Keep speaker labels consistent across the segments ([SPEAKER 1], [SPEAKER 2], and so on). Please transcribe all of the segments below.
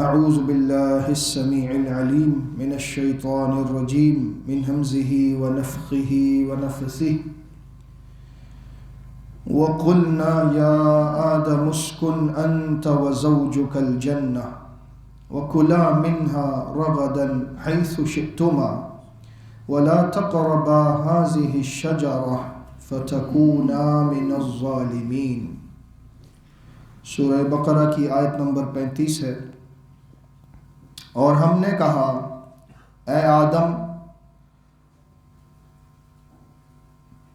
[SPEAKER 1] أعوذ بالله السميع العليم من الشيطان الرجيم من همزه ونفخه ونفثه وقلنا يا آدم اسكن أنت وزوجك الجنة وكلا منها رغدا حيث شئتما ولا تقربا هذه الشجرة فتكونا من الظالمين۔ سورہ بقرہ کی آیت نمبر 35 ہے۔ اور ہم نے کہا اے آدم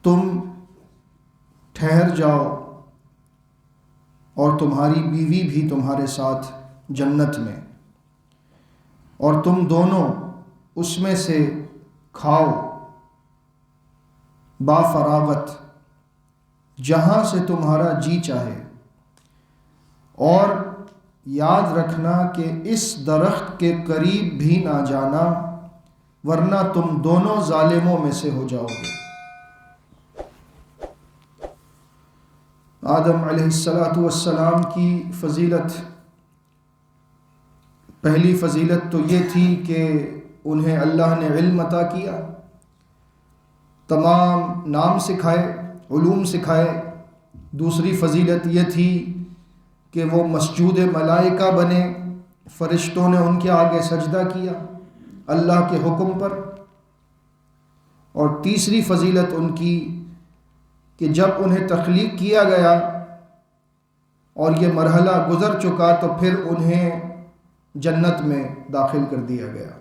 [SPEAKER 1] تم ٹھہر جاؤ اور تمہاری بیوی بھی تمہارے ساتھ جنت میں، اور تم دونوں اس میں سے کھاؤ با فراغت جہاں سے تمہارا جی چاہے، اور یاد رکھنا کہ اس درخت کے قریب بھی نہ جانا ورنہ تم دونوں ظالموں میں سے ہو جاؤ گے۔ آدم علیہ السلام کی فضیلت، پہلی فضیلت تو یہ تھی کہ انہیں اللہ نے علم عطا کیا، تمام نام سکھائے، علوم سکھائے۔ دوسری فضیلت یہ تھی کہ وہ مسجود ملائکہ بنے، فرشتوں نے ان کے آگے سجدہ کیا اللہ کے حکم پر۔ اور تیسری فضیلت ان کی کہ جب انہیں تخلیق کیا گیا اور یہ مرحلہ گزر چکا تو پھر انہیں جنت میں داخل کر دیا گیا۔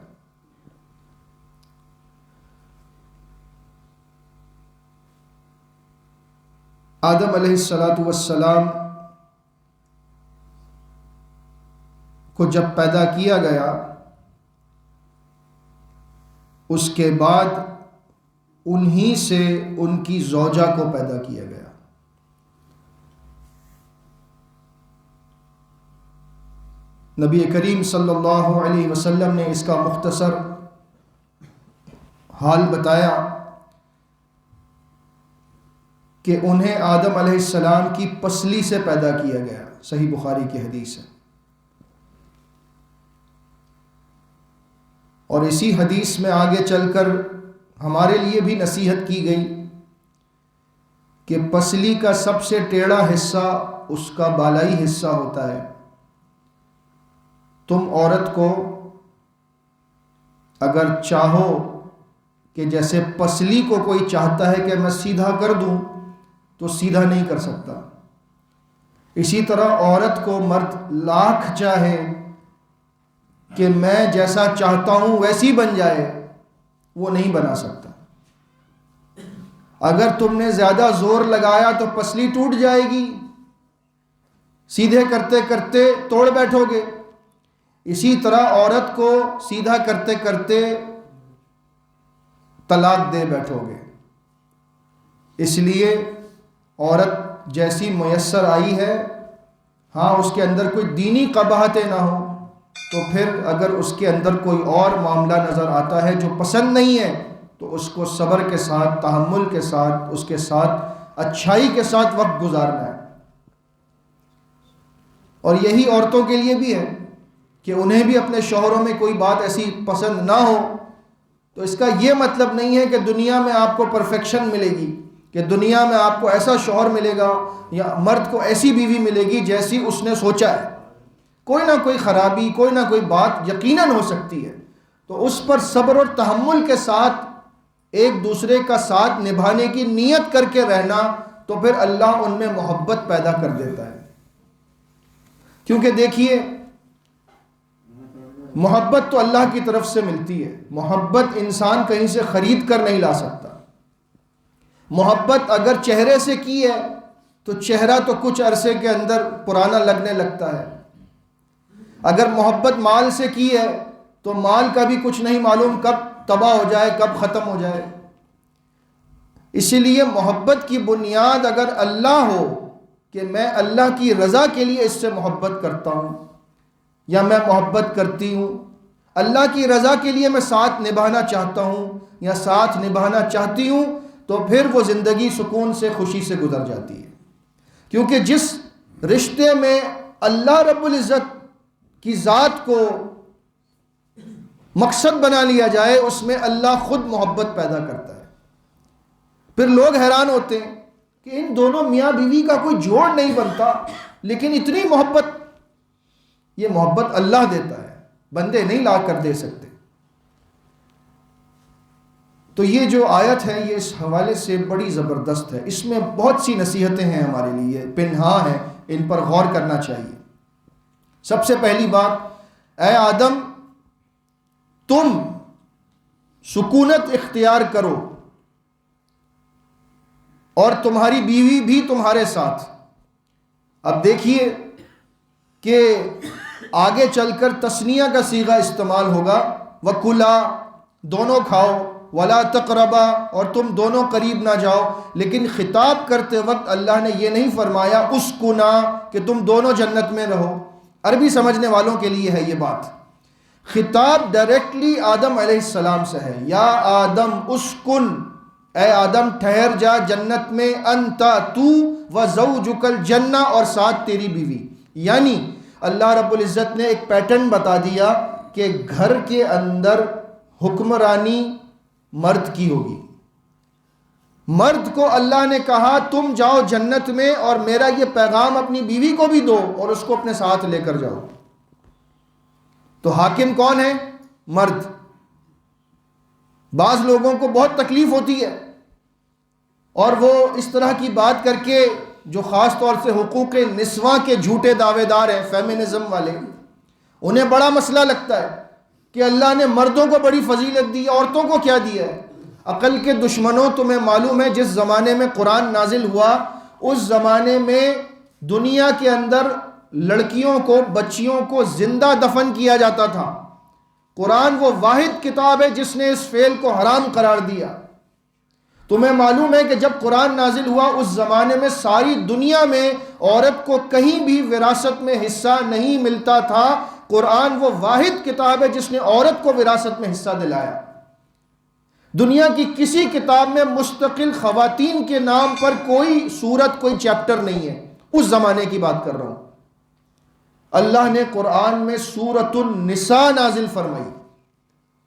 [SPEAKER 1] آدم علیہ السلام کو جب پیدا کیا گیا اس کے بعد انہی سے ان کی زوجہ کو پیدا کیا گیا۔ نبی کریم صلی اللہ علیہ وسلم نے اس کا مختصر حال بتایا کہ انہیں آدم علیہ السلام کی پسلی سے پیدا کیا گیا، صحیح بخاری کی حدیث ہے۔ اور اسی حدیث میں آگے چل کر ہمارے لیے بھی نصیحت کی گئی کہ پسلی کا سب سے ٹیڑھا حصہ اس کا بالائی حصہ ہوتا ہے۔ تم عورت کو اگر چاہو کہ جیسے پسلی کو کوئی چاہتا ہے کہ میں سیدھا کر دوں تو سیدھا نہیں کر سکتا، اسی طرح عورت کو مرد لاکھ چاہے کہ میں جیسا چاہتا ہوں ویسی بن جائے، وہ نہیں بنا سکتا۔ اگر تم نے زیادہ زور لگایا تو پسلی ٹوٹ جائے گی، سیدھے کرتے کرتے توڑ بیٹھو گے۔ اسی طرح عورت کو سیدھا کرتے کرتے طلاق دے بیٹھو گے۔ اس لیے عورت جیسی میسر آئی ہے، ہاں اس کے اندر کوئی دینی قباحتیں نہ ہوں تو پھر اگر اس کے اندر کوئی اور معاملہ نظر آتا ہے جو پسند نہیں ہے تو اس کو صبر کے ساتھ، تحمل کے ساتھ، اس کے ساتھ اچھائی کے ساتھ وقت گزارنا ہے۔ اور یہی عورتوں کے لیے بھی ہے کہ انہیں بھی اپنے شوہروں میں کوئی بات ایسی پسند نہ ہو تو اس کا یہ مطلب نہیں ہے کہ دنیا میں آپ کو پرفیکشن ملے گی، کہ دنیا میں آپ کو ایسا شوہر ملے گا یا مرد کو ایسی بیوی ملے گی جیسی اس نے سوچا ہے۔ کوئی نہ کوئی خرابی، کوئی نہ کوئی بات یقیناً ہو سکتی ہے، تو اس پر صبر اور تحمل کے ساتھ ایک دوسرے کا ساتھ نبھانے کی نیت کر کے رہنا، تو پھر اللہ ان میں محبت پیدا کر دیتا ہے۔ کیونکہ دیکھیے محبت تو اللہ کی طرف سے ملتی ہے، محبت انسان کہیں سے خرید کر نہیں لا سکتا۔ محبت اگر چہرے سے کی ہے تو چہرہ تو کچھ عرصے کے اندر پرانا لگنے لگتا ہے، اگر محبت مال سے کی ہے تو مال کا بھی کچھ نہیں معلوم کب تباہ ہو جائے، کب ختم ہو جائے۔ اسی لیے محبت کی بنیاد اگر اللہ ہو کہ میں اللہ کی رضا کے لیے اس سے محبت کرتا ہوں یا میں محبت کرتی ہوں، اللہ کی رضا کے لیے میں ساتھ نبھانا چاہتا ہوں یا ساتھ نبھانا چاہتی ہوں، تو پھر وہ زندگی سکون سے، خوشی سے گزر جاتی ہے۔ کیونکہ جس رشتے میں اللہ رب العزت کی ذات کو مقصد بنا لیا جائے، اس میں اللہ خود محبت پیدا کرتا ہے۔ پھر لوگ حیران ہوتے ہیں کہ ان دونوں میاں بیوی کا کوئی جوڑ نہیں بنتا، لیکن اتنی محبت، یہ محبت اللہ دیتا ہے، بندے نہیں لا کر دے سکتے۔ تو یہ جو آیت ہے یہ اس حوالے سے بڑی زبردست ہے، اس میں بہت سی نصیحتیں ہیں ہمارے لیے، پنہاں ہیں، ان پر غور کرنا چاہیے۔ سب سے پہلی بات، اے آدم تم سکونت اختیار کرو اور تمہاری بیوی بھی تمہارے ساتھ۔ اب دیکھیے کہ آگے چل کر تثنیہ کا صیغہ استعمال ہوگا، وَكُلَا، دونوں کھاؤ، وَلَا تَقْرَبَا، اور تم دونوں قریب نہ جاؤ۔ لیکن خطاب کرتے وقت اللہ نے یہ نہیں فرمایا اسکنا کہ تم دونوں جنت میں رہو۔ عربی سمجھنے والوں کے لیے ہے یہ بات، خطاب ڈائریکٹلی آدم علیہ السلام سے ہے، یا آدم اسکن، اے آدم ٹھہر جا جنت میں، انتا تو، وزوجک الجنہ، اور ساتھ تیری بیوی۔ یعنی اللہ رب العزت نے ایک پیٹرن بتا دیا کہ گھر کے اندر حکمرانی مرد کی ہوگی۔ مرد کو اللہ نے کہا تم جاؤ جنت میں اور میرا یہ پیغام اپنی بیوی کو بھی دو اور اس کو اپنے ساتھ لے کر جاؤ۔ تو حاکم کون ہے؟ مرد۔ بعض لوگوں کو بہت تکلیف ہوتی ہے اور وہ اس طرح کی بات کر کے، جو خاص طور سے حقوق نسواں کے جھوٹے دعوے دار ہیں، فیمنزم والے، انہیں بڑا مسئلہ لگتا ہے کہ اللہ نے مردوں کو بڑی فضیلت دی، عورتوں کو کیا دیا ہے۔ عقل کے دشمنوں، تمہیں معلوم ہے جس زمانے میں قرآن نازل ہوا اس زمانے میں دنیا کے اندر لڑکیوں کو، بچیوں کو زندہ دفن کیا جاتا تھا۔ قرآن وہ واحد کتاب ہے جس نے اس فعل کو حرام قرار دیا۔ تمہیں معلوم ہے کہ جب قرآن نازل ہوا اس زمانے میں ساری دنیا میں عورت کو کہیں بھی وراثت میں حصہ نہیں ملتا تھا۔ قرآن وہ واحد کتاب ہے جس نے عورت کو وراثت میں حصہ دلایا۔ دنیا کی کسی کتاب میں مستقل خواتین کے نام پر کوئی سورت، کوئی چیپٹر نہیں ہے۔ اس زمانے کی بات کر رہا ہوں۔ اللہ نے قرآن میں سورۃ النساء نازل فرمائی،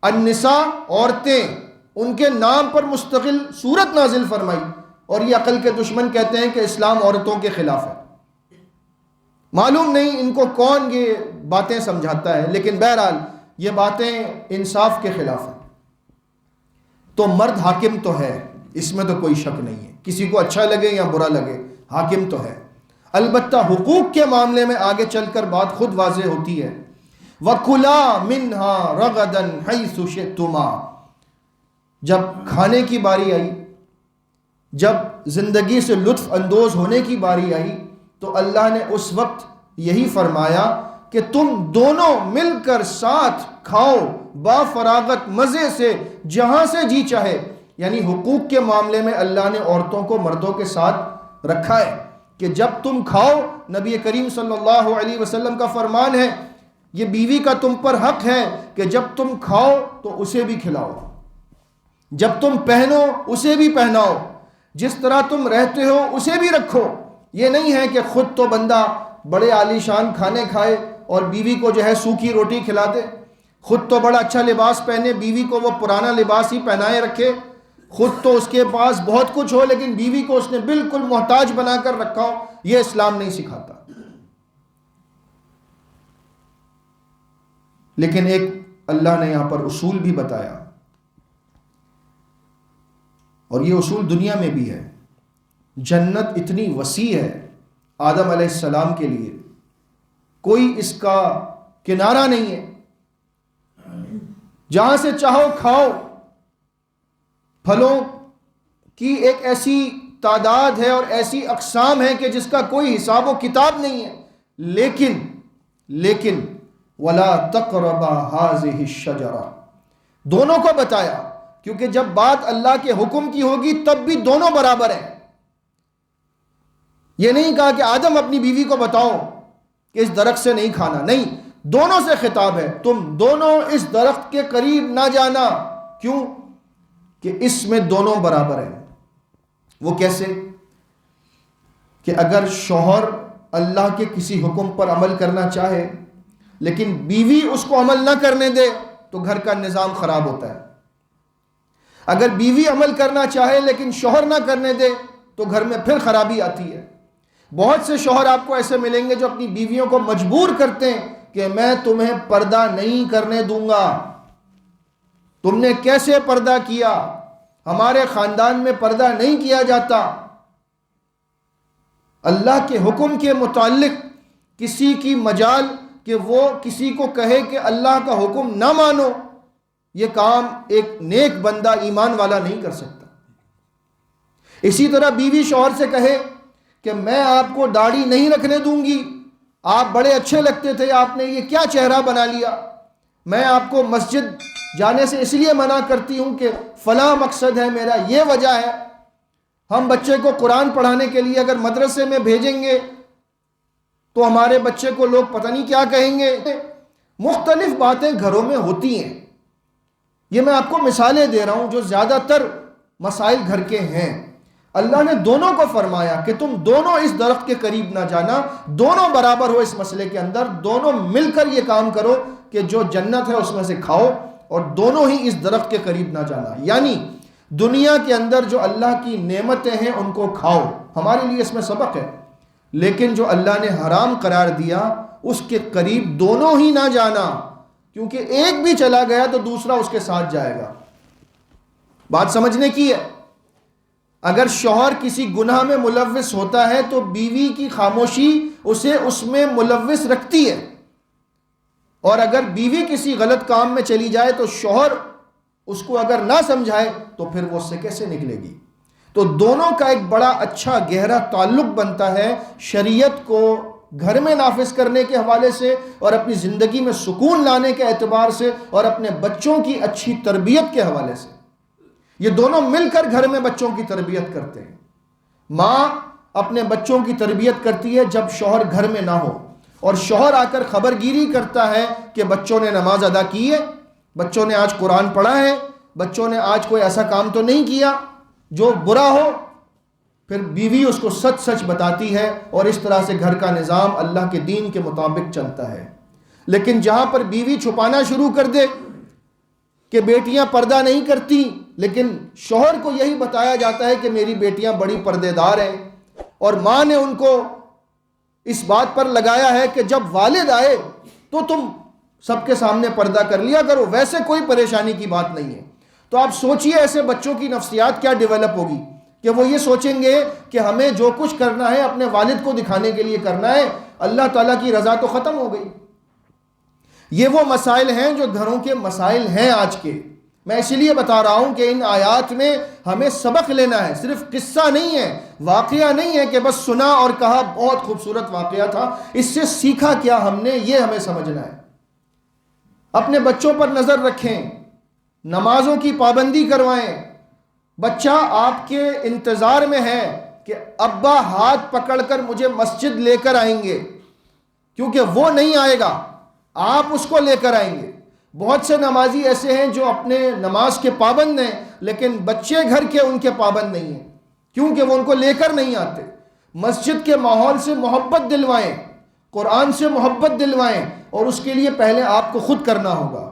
[SPEAKER 1] النساء، عورتیں، ان کے نام پر مستقل سورت نازل فرمائی، اور یہ عقل کے دشمن کہتے ہیں کہ اسلام عورتوں کے خلاف ہے۔ معلوم نہیں ان کو کون یہ باتیں سمجھاتا ہے، لیکن بہرحال یہ باتیں انصاف کے خلاف ہیں۔ تو مرد حاکم تو ہے، اس میں تو کوئی شک نہیں ہے، کسی کو اچھا لگے یا برا لگے، حاکم تو ہے۔ البتہ حقوق کے معاملے میں آگے چل کر بات خود واضح ہوتی ہے، وَكُلَا مِنْهَا رَغَدًا حَيْثُ شِئْتُمَا۔ جب کھانے کی باری آئی، جب زندگی سے لطف اندوز ہونے کی باری آئی، تو اللہ نے اس وقت یہی فرمایا کہ تم دونوں مل کر ساتھ کھاؤ، با فراغت، مزے سے، جہاں سے جی چاہے۔ یعنی حقوق کے معاملے میں اللہ نے عورتوں کو مردوں کے ساتھ رکھا ہے کہ جب تم کھاؤ، نبی کریم صلی اللہ علیہ وسلم کا فرمان ہے، یہ بیوی کا تم پر حق ہے کہ جب تم کھاؤ تو اسے بھی کھلاؤ، جب تم پہنو اسے بھی پہناؤ، جس طرح تم رہتے ہو اسے بھی رکھو۔ یہ نہیں ہے کہ خود تو بندہ بڑے عالی شان کھانے کھائے اور بیوی کو جو ہے سوکھی روٹی کھلا دے، خود تو بڑا اچھا لباس پہنے، بیوی کو وہ پرانا لباس ہی پہنائے رکھے، خود تو اس کے پاس بہت کچھ ہو لیکن بیوی کو اس نے بالکل محتاج بنا کر رکھا ہو۔ یہ اسلام نہیں سکھاتا۔ لیکن ایک اللہ نے یہاں پر اصول بھی بتایا، اور یہ اصول دنیا میں بھی ہے۔ جنت اتنی وسیع ہے آدم علیہ السلام کے لیے، کوئی اس کا کنارہ نہیں ہے، جہاں سے چاہو کھاؤ۔ پھلوں کی ایک ایسی تعداد ہے اور ایسی اقسام ہے کہ جس کا کوئی حساب و کتاب نہیں ہے، لیکن وَلَا تَقْرَبَا هَٰذِهِ الشَّجَرَةَ، دونوں کو بتایا، کیونکہ جب بات اللہ کے حکم کی ہوگی تب بھی دونوں برابر ہیں۔ یہ نہیں کہا کہ آدم اپنی بیوی کو بتاؤ کہ اس درخت سے نہیں کھانا، نہیں، دونوں سے خطاب ہے، تم دونوں اس درخت کے قریب نہ جانا۔ کیوں؟ کہ اس میں دونوں برابر ہیں۔ وہ کیسے؟ کہ اگر شوہر اللہ کے کسی حکم پر عمل کرنا چاہے لیکن بیوی اس کو عمل نہ کرنے دے تو گھر کا نظام خراب ہوتا ہے. اگر بیوی عمل کرنا چاہے لیکن شوہر نہ کرنے دے تو گھر میں پھر خرابی آتی ہے. بہت سے شوہر آپ کو ایسے ملیں گے جو اپنی بیویوں کو مجبور کرتے ہیں کہ میں تمہیں پردہ نہیں کرنے دوں گا. تم نے کیسے پردہ کیا؟ ہمارے خاندان میں پردہ نہیں کیا جاتا. اللہ کے حکم کے متعلق کسی کی مجال کہ وہ کسی کو کہے کہ اللہ کا حکم نہ مانو، یہ کام ایک نیک بندہ ایمان والا نہیں کر سکتا. اسی طرح بیوی شوہر سے کہے کہ میں آپ کو داڑھی نہیں رکھنے دوں گی، آپ بڑے اچھے لگتے تھے، آپ نے یہ کیا چہرہ بنا لیا، میں آپ کو مسجد جانے سے اس لیے منع کرتی ہوں کہ فلاں مقصد ہے میرا، یہ وجہ ہے. ہم بچے کو قرآن پڑھانے کے لیے اگر مدرسے میں بھیجیں گے تو ہمارے بچے کو لوگ پتہ نہیں کیا کہیں گے. مختلف باتیں گھروں میں ہوتی ہیں. یہ میں آپ کو مثالیں دے رہا ہوں جو زیادہ تر مسائل گھر کے ہیں. اللہ نے دونوں کو فرمایا کہ تم دونوں اس درخت کے قریب نہ جانا، دونوں برابر ہو اس مسئلے کے اندر، دونوں مل کر یہ کام کرو کہ جو جنت ہے اس میں سے کھاؤ، اور دونوں ہی اس درخت کے قریب نہ جانا. یعنی دنیا کے اندر جو اللہ کی نعمتیں ہیں ان کو کھاؤ، ہمارے لیے اس میں سبق ہے، لیکن جو اللہ نے حرام قرار دیا اس کے قریب دونوں ہی نہ جانا، کیونکہ ایک بھی چلا گیا تو دوسرا اس کے ساتھ جائے گا. بات سمجھنے کی ہے. اگر شوہر کسی گناہ میں ملوث ہوتا ہے تو بیوی کی خاموشی اسے اس میں ملوث رکھتی ہے، اور اگر بیوی کسی غلط کام میں چلی جائے تو شوہر اس کو اگر نہ سمجھائے تو پھر وہ اس سے کیسے نکلے گی. تو دونوں کا ایک بڑا اچھا گہرا تعلق بنتا ہے شریعت کو گھر میں نافذ کرنے کے حوالے سے، اور اپنی زندگی میں سکون لانے کے اعتبار سے، اور اپنے بچوں کی اچھی تربیت کے حوالے سے. یہ دونوں مل کر گھر میں بچوں کی تربیت کرتے ہیں. ماں اپنے بچوں کی تربیت کرتی ہے جب شوہر گھر میں نہ ہو، اور شوہر آ کر خبر گیری کرتا ہے کہ بچوں نے نماز ادا کی ہے، بچوں نے آج قرآن پڑھا ہے، بچوں نے آج کوئی ایسا کام تو نہیں کیا جو برا ہو. پھر بیوی اس کو سچ سچ بتاتی ہے، اور اس طرح سے گھر کا نظام اللہ کے دین کے مطابق چلتا ہے. لیکن جہاں پر بیوی چھپانا شروع کر دے کہ بیٹیاں پردہ نہیں کرتی، لیکن شوہر کو یہی بتایا جاتا ہے کہ میری بیٹیاں بڑی پردے دار ہیں، اور ماں نے ان کو اس بات پر لگایا ہے کہ جب والد آئے تو تم سب کے سامنے پردہ کر لیا کرو، ویسے کوئی پریشانی کی بات نہیں ہے. تو آپ سوچئے ایسے بچوں کی نفسیات کیا ڈیولپ ہوگی کہ وہ یہ سوچیں گے کہ ہمیں جو کچھ کرنا ہے اپنے والد کو دکھانے کے لیے کرنا ہے، اللہ تعالیٰ کی رضا تو ختم ہو گئی. یہ وہ مسائل ہیں جو گھروں کے مسائل ہیں آج کے. میں اسی لیے بتا رہا ہوں کہ ان آیات میں ہمیں سبق لینا ہے، صرف قصہ نہیں ہے، واقعہ نہیں ہے کہ بس سنا اور کہا بہت خوبصورت واقعہ تھا، اس سے سیکھا کیا ہم نے، یہ ہمیں سمجھنا ہے. اپنے بچوں پر نظر رکھیں، نمازوں کی پابندی کروائیں. بچہ آپ کے انتظار میں ہے کہ ابا ہاتھ پکڑ کر مجھے مسجد لے کر آئیں گے، کیونکہ وہ نہیں آئے گا، آپ اس کو لے کر آئیں گے. بہت سے نمازی ایسے ہیں جو اپنے نماز کے پابند ہیں، لیکن بچے گھر کے ان کے پابند نہیں ہیں، کیونکہ وہ ان کو لے کر نہیں آتے. مسجد کے ماحول سے محبت دلوائیں، قرآن سے محبت دلوائیں، اور اس کے لیے پہلے آپ کو خود کرنا ہوگا.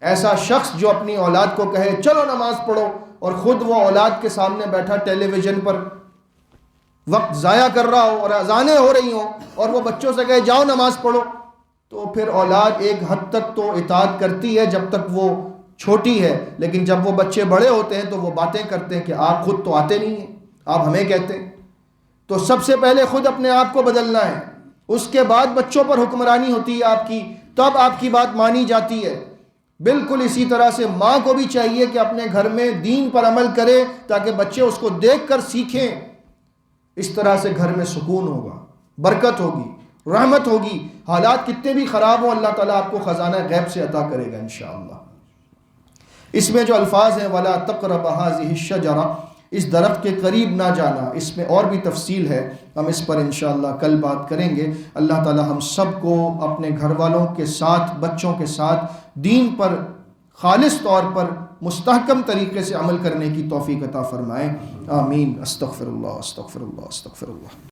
[SPEAKER 1] ایسا شخص جو اپنی اولاد کو کہے چلو نماز پڑھو، اور خود وہ اولاد کے سامنے بیٹھا ٹیلی ویژن پر وقت ضائع کر رہا ہو اور اذانیں ہو رہی ہوں، اور وہ بچوں سے کہے جاؤ نماز پڑھو، تو پھر اولاد ایک حد تک تو اطاعت کرتی ہے جب تک وہ چھوٹی ہے، لیکن جب وہ بچے بڑے ہوتے ہیں تو وہ باتیں کرتے ہیں کہ آپ خود تو آتے نہیں ہیں، آپ ہمیں کہتے ہیں. تو سب سے پہلے خود اپنے آپ کو بدلنا ہے، اس کے بعد بچوں پر حکمرانی ہوتی ہے آپ کی، تب آپ کی بات مانی جاتی ہے. بالکل اسی طرح سے ماں کو بھی چاہیے کہ اپنے گھر میں دین پر عمل کرے تاکہ بچے اس کو دیکھ کر سیکھیں. اس طرح سے گھر میں سکون ہوگا، برکت ہوگی، رحمت ہوگی. حالات کتنے بھی خراب ہوں اللہ تعالیٰ آپ کو خزانہ غیب سے عطا کرے گا انشاءاللہ. اس میں جو الفاظ ہیں وَلَا تَقْرَبَ هَٰذِهِ الشَّجَرَةَ، اس درخت کے قریب نہ جانا، اس میں اور بھی تفصیل ہے، ہم اس پر انشاءاللہ کل بات کریں گے. اللہ تعالیٰ ہم سب کو اپنے گھر والوں کے ساتھ، بچوں کے ساتھ دین پر خالص طور پر مستحکم طریقے سے عمل کرنے کی توفیق عطا فرمائے. آمین. استغفر اللہ استغفر اللہ استغفر اللہ.